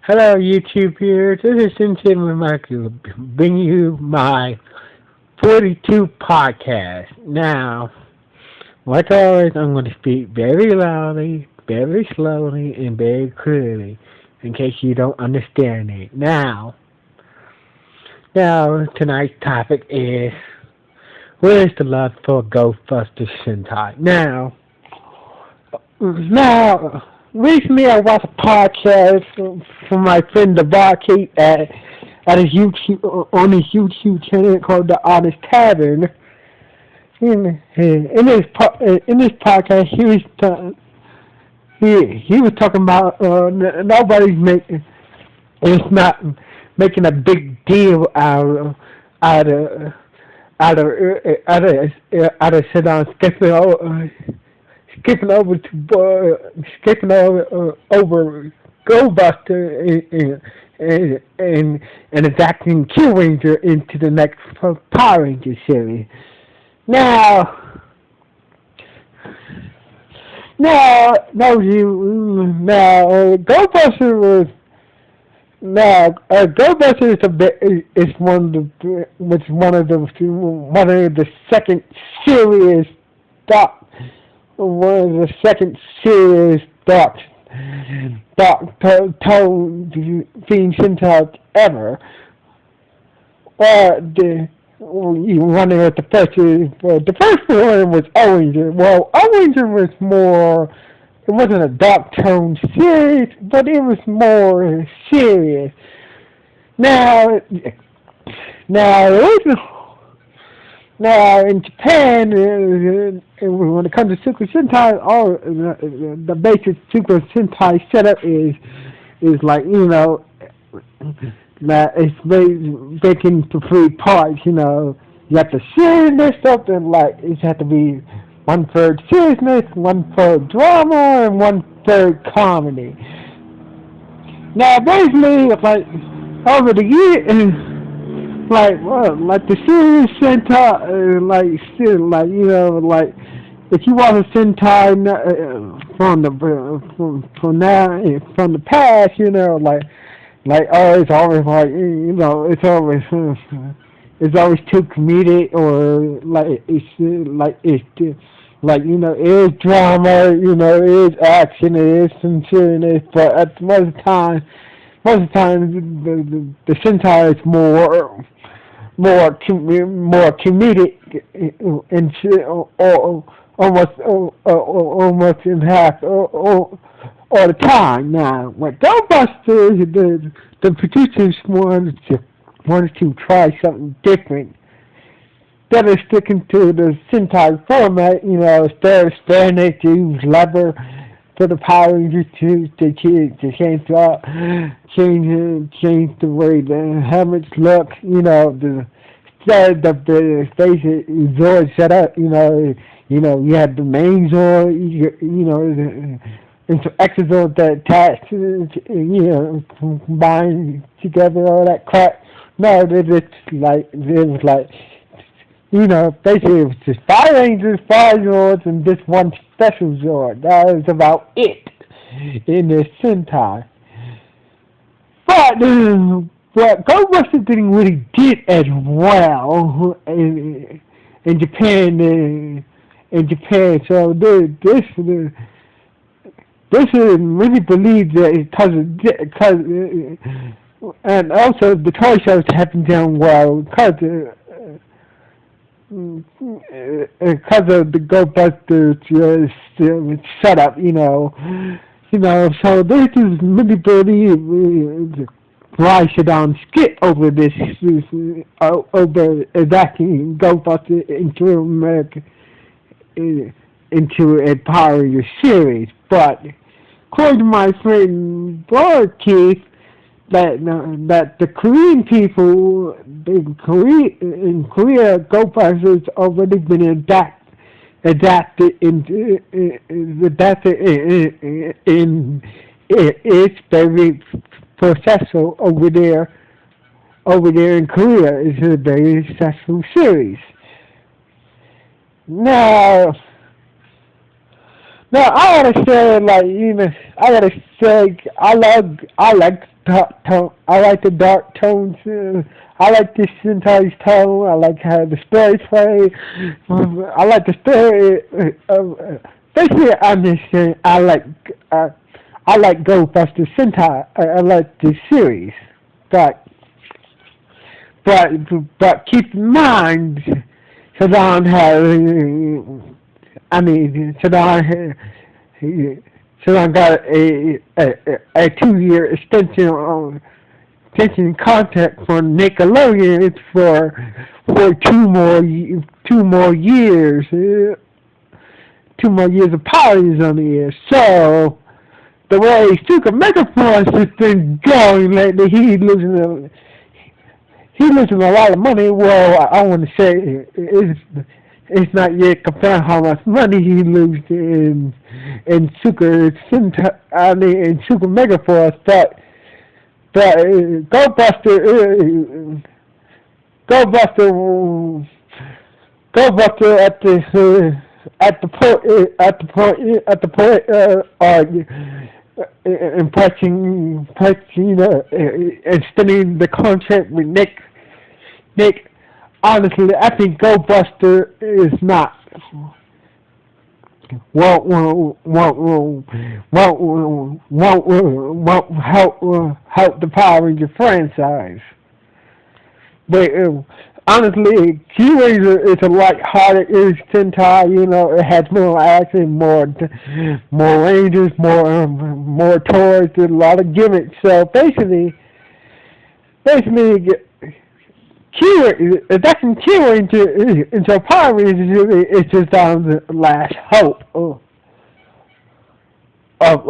Hello, YouTube viewers. This is Sentai Michael bringing you my 42 podcast. Now, like always, I'm going to speak very loudly, very slowly, and very clearly in case you don't understand it. Now, tonight's topic is where is the love for Ghostbusters Sentai? Now, recently I watched a podcast from my friend Devaki at his YouTube on his YouTube channel called The Honest Tavern. In this podcast, he was talking about nobody's making it's not making a big deal out of sit down skipping over GoBuster and adapting Kill Ranger into the next Power Ranger series. Now, GoBuster is a bit is one of the second serious doc one of the second serious doc tone theme Sentai ever. You wondering what the first is? Well, the first one was Owinger. Well, Owinger was more. It wasn't a dark tone series, but it was more serious. Now, now in Japan, when it comes to Super Sentai, all the basic Super Sentai setup is like that it's making for three parts. You have the seriousness stuff, and like it has to be 1/3 seriousness, 1/3 drama, and 1/3 comedy. Now, basically, like over the years, like the serious Sentai, like if you watch a Sentai from the past, it's always like it's always too comedic, or it is drama, it is action, it is sincereness, but at most of the time the Sentai is more comedic and almost in half all the time. Now, with Ghostbusters, the producers wanted to try something different. Instead of sticking to the Sentai format, instead of sparing it to use leather for the Power Rangers to change the way the helmets look, instead of the basic Zord setup, you had the main Zord, and some extra Zords that attached, combined together, all that crap. No, it was like, basically it was just 5 Rangers, 5 Zords, and this one special Zord. That was about it in this Sentai. But what Ghostbusters didn't really did as well in Japan. So this is really believed that because and also the toy shows haven't done well because of the GoBusters setup, So this is really believe why should skip over this over adapting GoBusters into America into a Power Ranger series, but according to my friend Keith, that the Korean people in Korea Ghostbusters already been adapted in it's very successful over there in Korea. It's a very successful series. Now No, I gotta say, like, I gotta say, I like the dark tones. I like the Sentai's tone. I like how the stories play. I like the story. Basically, I'm just saying, uh, I like Ghostbusters Sentai. I like the series, but but keep in mind, Saddam has. I mean, Saddam got a 2 year extension contract for Nickelodeon for 2 more years, 2 more years of powers on the air. So the way Super Megaforce has been going lately, he's losing a lot of money. Well, I want to say it's not yet confirmed how much money he loses in Super Sentai, I mean in Super Megaforce, but Goldbuster, Goldbuster extending the contract with Nick. Honestly, I think GoBuster is not won't help the Power Ranger franchise. But honestly, Q-Ranger is a light-hearted Sentai. It has more action, more Rangers, more toys, a lot of gimmicks. So basically, adapting into Power Rangers is just the last hope of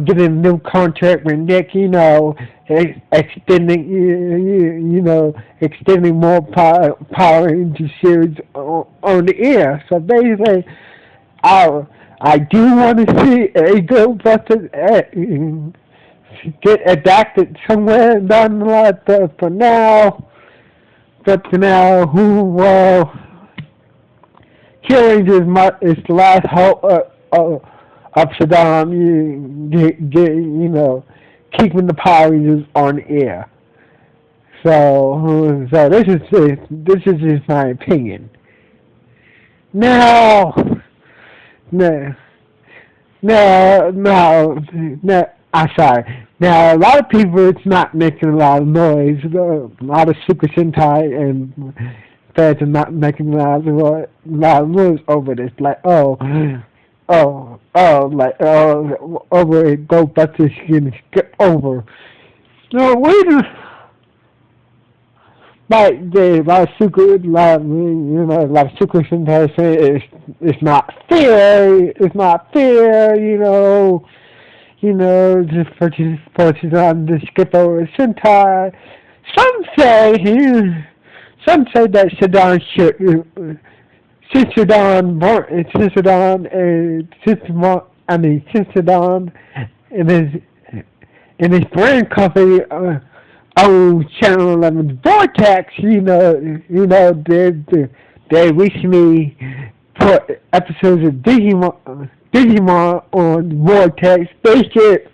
getting a new contract with Nick. Extending extending more Power Rangers series on the air. So basically, I do want to see a Ghostbusters get adapted somewhere down the line, but for now, who killing is the last hope of Saddam, keeping the Power Rangers on air. So this is just my opinion. Now, no, no. I'm sorry. Now, a lot of people, it's not making a lot of noise. A lot of Super Sentai and fans are not making a lot of noise over this. Like, over it, go back to skin, skip over. No, wait a lot of Super, a lot of Super Sentai say it's not fair. It's not fair, just purchase on the skip over Sentai. Some say that Saddam should, since Saddam and his brand company owns Channel 11's Vortex. They recently put episodes of Digimon on Vortex. They should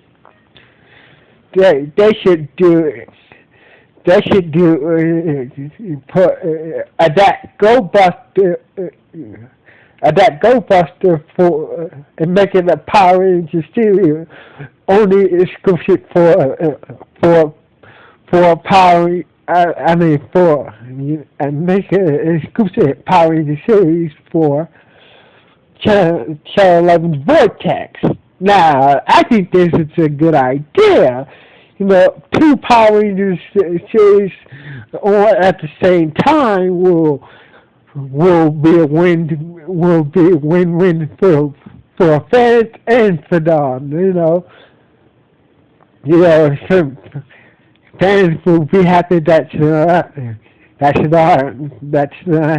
do put adapt GoBuster for and make it a Power Ranger series only exclusive for Power. I mean for and make it an exclusive Power Ranger series for Channel 11's Vortex. Now, I think this is a good idea. Two Power Rangers series on at the same time will be a win-win for fans and for them. Some fans will be happy that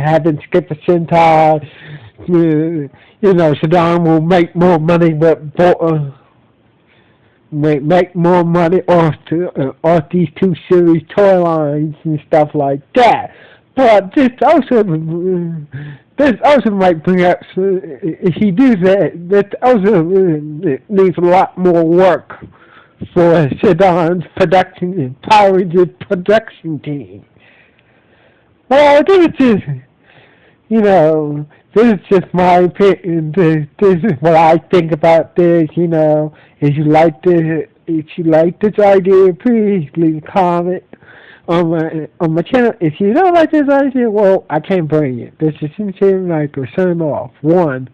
having skipped a Sentai. Saddam will make more money, but make more money off these two series toy lines and stuff like that. But this also might bring up, if he does that, that also needs a lot more work for Shadon's production and Power Rangers production team. Well, this is just, this is just my opinion. This is what I think about this. If you like this idea, please leave a comment on my channel. If you don't like this idea, well, I can't bring it. This is sincere Michael. Sign off. 1.